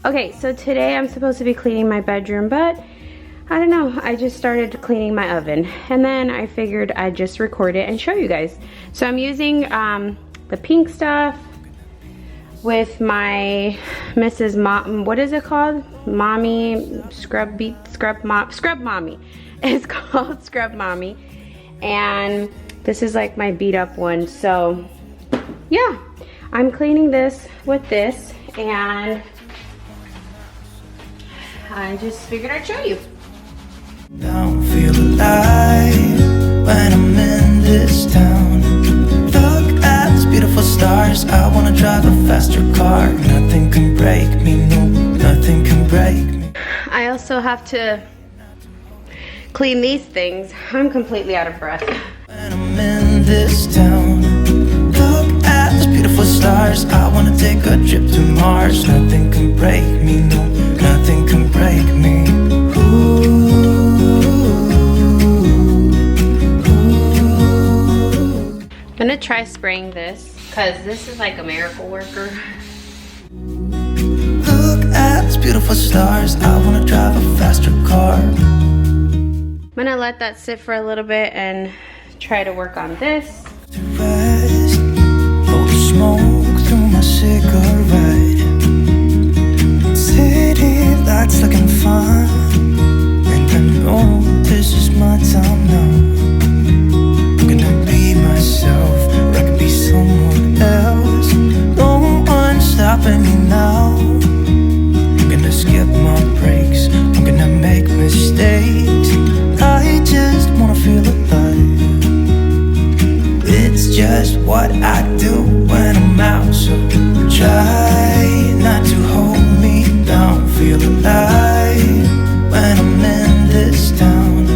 Okay, so today I'm supposed to be cleaning my bedroom, but I don't know, I just started cleaning my oven, and then I figured I'd just record it and show you guys. So I'm using the pink stuff with my Mrs. Mom, what is it called? Mommy Scrub Mommy. It's called Scrub Mommy, and this is like my beat up one. So yeah, I'm cleaning this with this, and I just figured I'd show you. Don't feel alive when I'm in this town. Look at these beautiful stars. I wanna drive a faster car. Nothing can break me, no, nothing can break me. I also have to clean these things. I'm completely out of breath. When I'm in this town, look at these beautiful stars. I wanna take a trip to Mars. Nothing can break me, no, nothing can break me. I'm gonna try spraying this because this is like a miracle worker. Look at these beautiful stars. I wanna drive a faster car. I'm gonna let that sit for a little bit and try to work on this. To rest, blow the smoke through my cigarette. City lights looking fun, and I know this is my time now. I'm gonna be myself, or I could be someone else. No one's stopping me now. I'm gonna skip my breaks, I'm gonna make mistakes. I just wanna feel alive. It's just what I do when I'm out, so try not to hold me down. Feel alive when I'm in this town.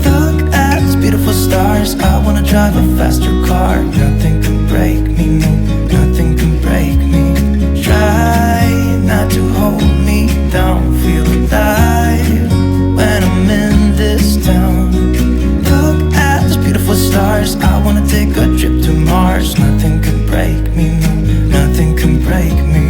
Look at these beautiful stars. I wanna drive a faster car. Nothing can break me, no, nothing can break me. Try not to hold me down. Feel alive when I'm in this town. Look at these beautiful stars. I wanna take a trip to Mars. Nothing can break me, no, nothing can break me.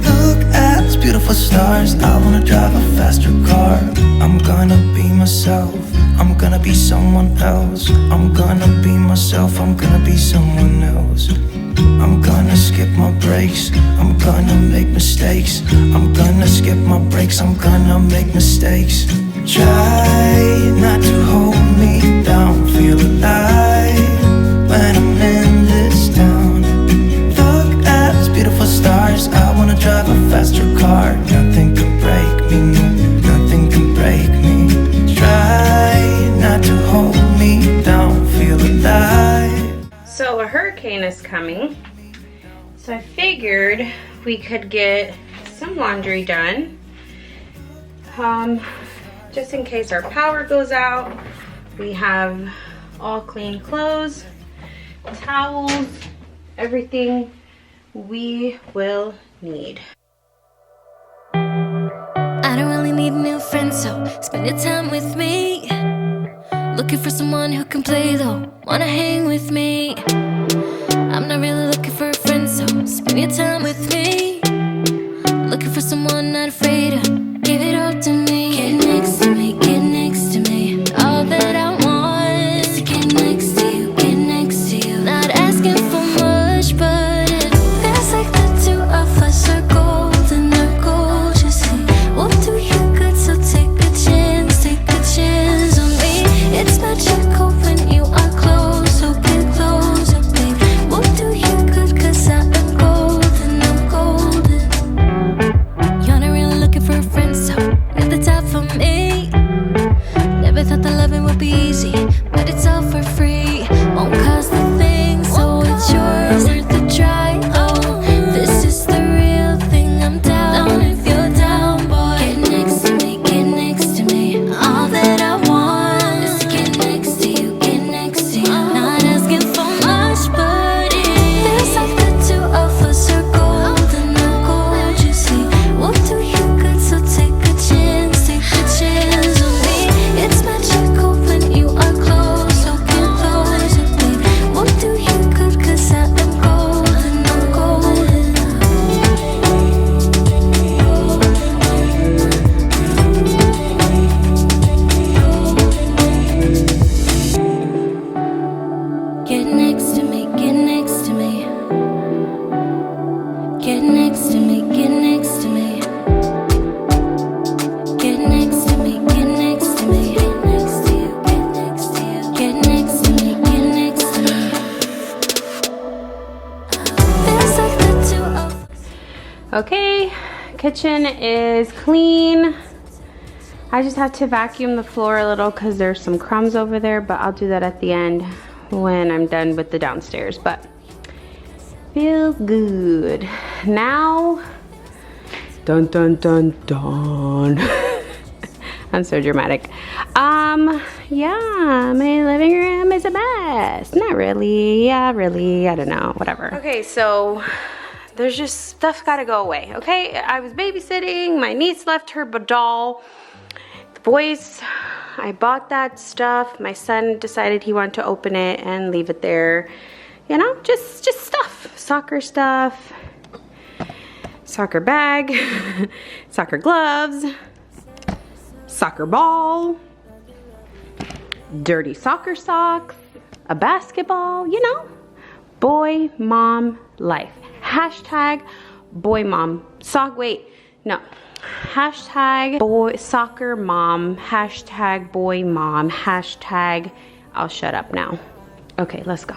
Look at these beautiful stars. I wanna drive a faster car. I'm gonna be myself. I'm gonna be someone else. I'm gonna be myself. I'm gonna be someone else. I'm gonna skip my breaks. I'm gonna make mistakes. I'm gonna skip my breaks. I'm gonna make mistakes. Try not to hold me down. Feel alive when I'm in this town. Look at these beautiful stars. I wanna drive a faster car. Nothing can break me, no, nothing can break me. Try not to hold me down. Feel alive. So a hurricane is coming, so I figured we could get some laundry done, just in case our power goes out. We have all clean clothes, towels, everything we will need. I don't really need a new friend, so spend your time with me. Looking for someone who can play though, wanna hang with me. I'm not really looking for a friend, so spend your time with me. Looking for someone not afraid to give it all to me. Get next to me, get next to me. All that I want is to get next to you, get next to you. Not asking for much, but it feels like the two of us are golden, are gold. You see, we'll do you good, so take a chance on me. It's magical when you are close, so get closer, babe. We'll do you good, 'cause I am golden, I'm golden. You're not really looking for a friend, so you're the type for me. Never thought that loving would be easy, but it's all for free. Won't cost a thing, so it's yours, worth a try. Oh, this is the real thing, I'm down if you're down, boy. Get next to me, get next to me. All that I want is to get next to you, get next to you. Not asking for much, but it feels like the two of us are golden, are gold. You see, we'll do you good, so take a chance Kitchen is clean. I just have to vacuum the floor a little because there's some crumbs over there, but I'll do that at the end when I'm done with the downstairs. But feels good. Now, dun dun dun dun. I'm so dramatic. Yeah, my living room is a mess. Not really, yeah, really, I don't know, whatever. Okay, so there's just stuff gotta go away, okay? I was babysitting, my niece left her doll. The boys, I bought that stuff. My son decided he wanted to open it and leave it there. You know, just stuff, soccer stuff, soccer bag, soccer gloves, soccer ball, dirty soccer socks, a basketball, you know, boy, mom, life. Hashtag boy, mom, hashtag boy, soccer mom, hashtag boy, mom, hashtag, I'll shut up now. Okay, let's go.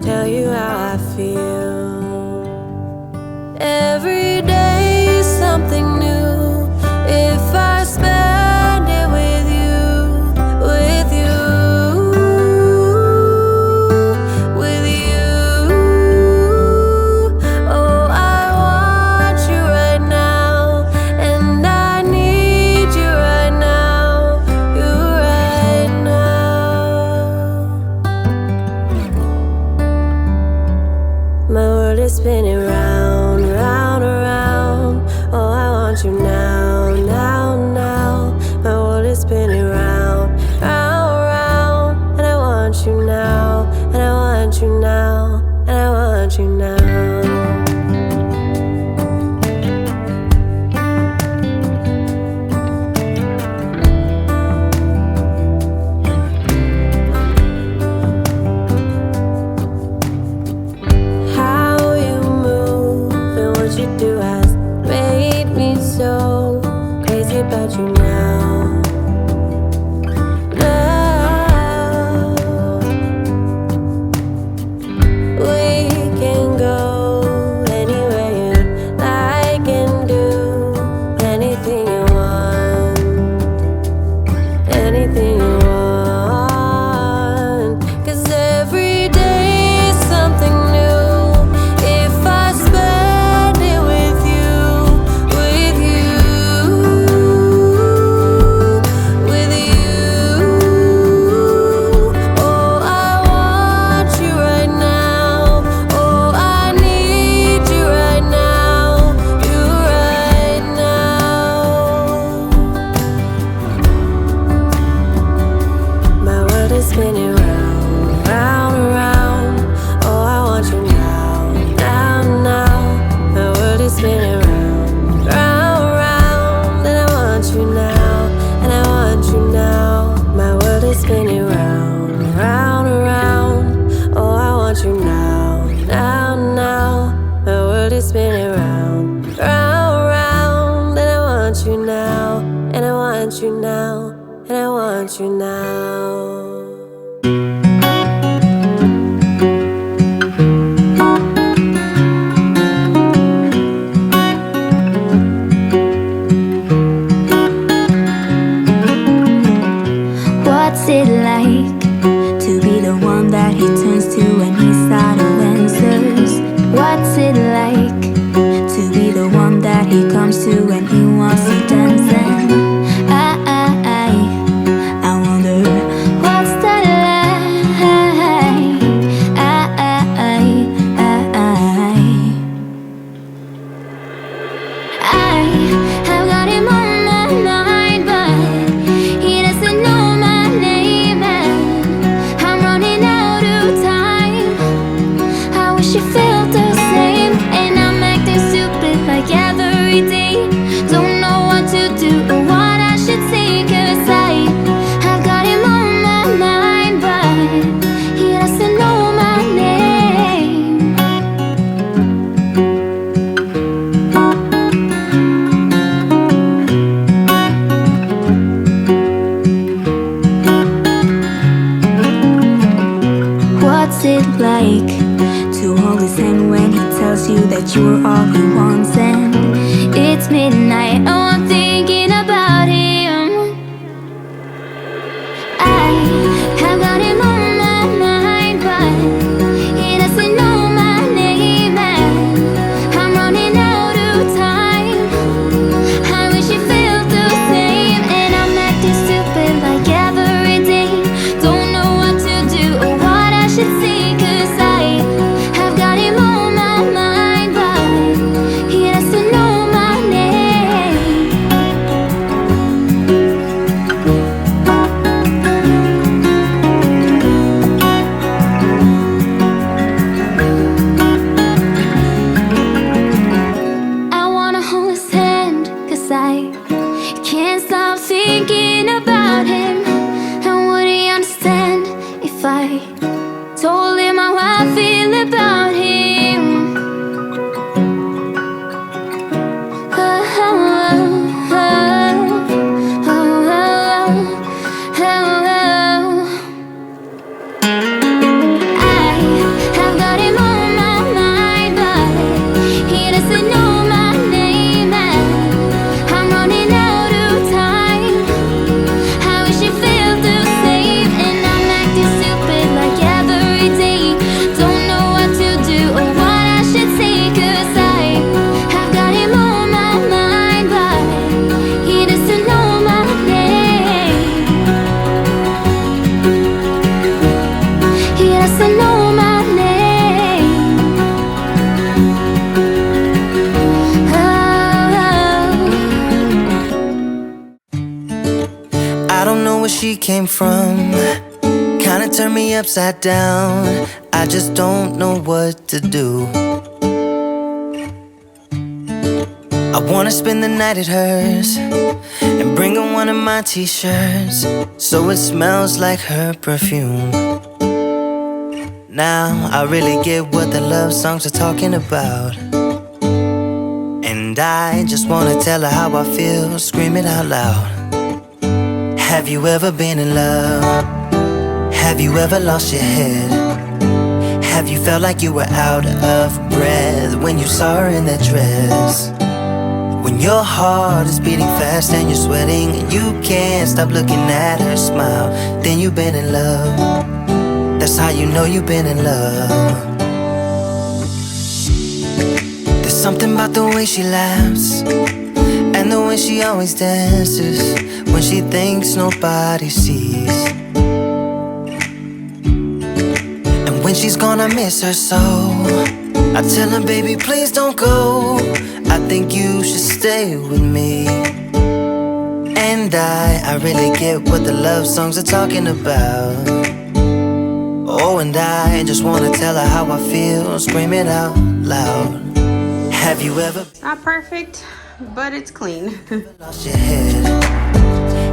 Tell you how I feel. Every day is something new. If I spend it with you, with you, with you. Oh, I want you right now, and I need you right now, you right now. My world is spinning round, round, around. Oh, I want you now, now, now. My world is spinning round, round, round. And I want you now, and I want you now, and I want you now. How you move and what you do has made me so crazy about you now. Now we can go anywhere you like and do anything you want, anything you want. 'Cause every day is something new. If I spend it with you, with you, with you. Oh, I want you right now. Oh, I need you right now, you right now. My world is spinning round, round, around. Oh, I want you now, now, now. My world is spinning round, round, round. And I want you now, and I want you now. My world is spinning round, round, around. Oh, I want you now, now, now. My world is spinning round, round, round. And I want you now, and I want you now, and I want you now. What's it like to be the one that he turns to when he's out of answers? What's it like to be the one that he comes to when he wants to dance? And I wonder what Can't stop thinking about him. And would he understand if I told him how I feel about him? Oh, oh, oh, oh, oh, oh. I have got him on my mind, but he doesn't know my name, and I'm running out of time. I wish he felt the same, and I'm acting stupid like every day. Don't know what to do or what I should say, 'cause I have got him on my mind, but he doesn't know my name. He doesn't know my name. I don't know where she came from. Kinda turned me upside down. I just don't know what to do. I wanna spend the night at hers and bring her one of my t-shirts so it smells like her perfume. Now I really get what the love songs are talking about, and I just wanna tell her how I feel, scream it out loud. Have you ever been in love? Have you ever lost your head? Have you felt like you were out of breath when you saw her in that dress? When your heart is beating fast and you're sweating and you can't stop looking at her smile, then you've been in love. That's how you know you've been in love. There's something about the way she laughs and the way she always dances when she thinks nobody sees. And when she's gone, I miss her so. I tell her, baby, please don't go. I think you should stay with me. And I really get what the love songs are talking about. Oh, and I just wanna tell her how I feel, scream it out loud. Have you ever Not perfect, but it's clean. lost your head?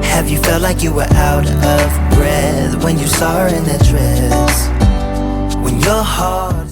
Have you felt like you were out of breath when you saw her in that dress? When your heart